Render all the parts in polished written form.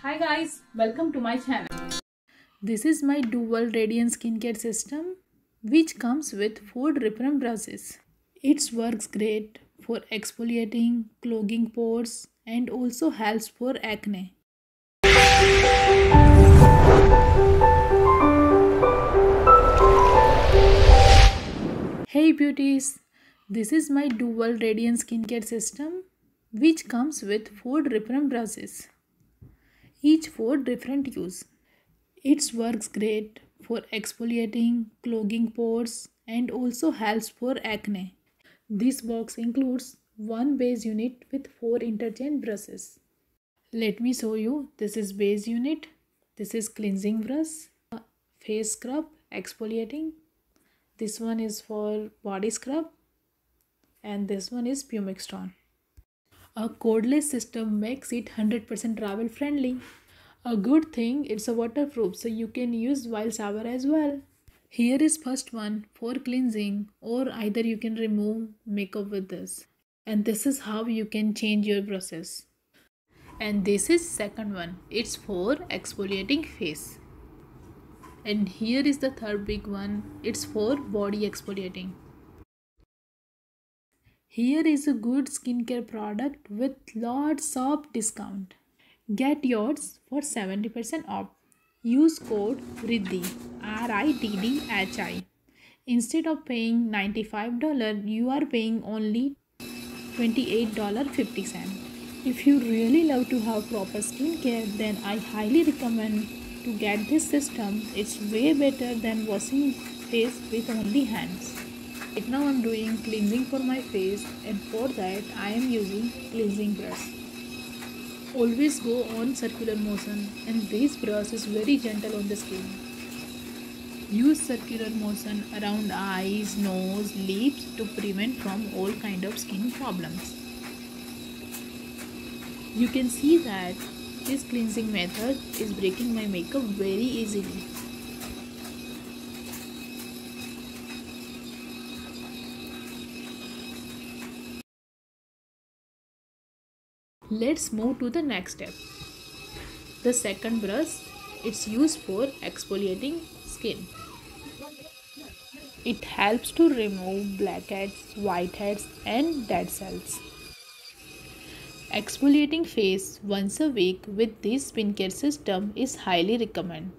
Hi guys, welcome to my channel. This is my Duvolle Radiance Spincare System which comes with 4 different brushes. It works great for exfoliating, clogging pores and also helps for acne. Hey beauties, this is my Duvolle Radiance Spincare System which comes with 4 different brushes, each for different use. It works great for exfoliating, clogging pores and also helps for acne. This box includes one base unit with 4 interchange brushes. Let me show you. This is base unit, this is cleansing brush, face scrub, exfoliating. This one is for body scrub and this one is pumic stone. A cordless system makes it 100% travel friendly. A good thing, it's a waterproof so you can use while shower as well. Here is first one for cleansing, or either you can remove makeup with this. And this is how you can change your brushes. And this is second one, it's for exfoliating face. And here is the third big one, it's for body exfoliating. Here is a good skincare product with lots of discount. Get yours for 70% off. Use code Riddhi RIDDHI. Instead of paying $95, you are paying only $28.50. If you really love to have proper skincare, then I highly recommend to get this system. It's way better than washing face with only hands. Right now I am doing cleansing for my face, and for that I am using cleansing brush. Always go on circular motion, and this brush is very gentle on the skin. Use circular motion around eyes, nose, lips to prevent from all kind of skin problems. You can see that this cleansing method is breaking my makeup very easily. Let's move to the next step. The second brush, it's used for exfoliating skin. It helps to remove blackheads, whiteheads and dead cells. Exfoliating face once a week with this skincare system is highly recommended.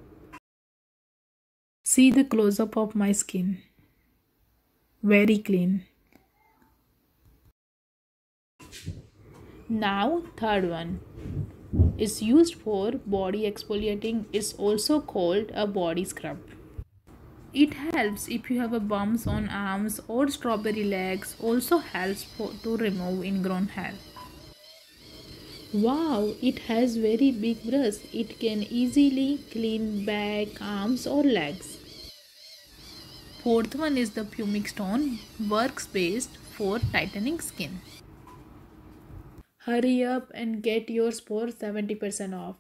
See the close-up of my skin. Very clean. Now third one is used for body exfoliating. It's also called a body scrub. It helps if you have a bumps on arms or strawberry legs. Also helps to remove ingrown hair. Wow, it has very big brush. It can easily clean back, arms or legs. Fourth one is the pumic stone. Works best for tightening skin. Hurry up and get yours for 70% off.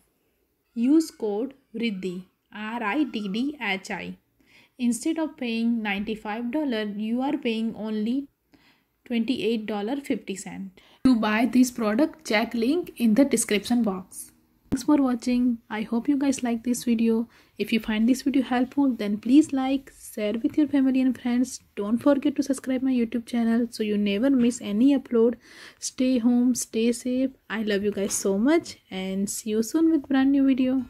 Use code Riddhi RIDDHI. Instead of paying $95, you are paying only $28.50. To buy this product, check link in the description box. Thanks for watching. I hope you guys like this video. If you find this video helpful, then please like, share with your family and friends. Don't forget to subscribe my YouTube channel so you never miss any upload. Stay home, stay safe. I love you guys so much and see you soon with brand new video.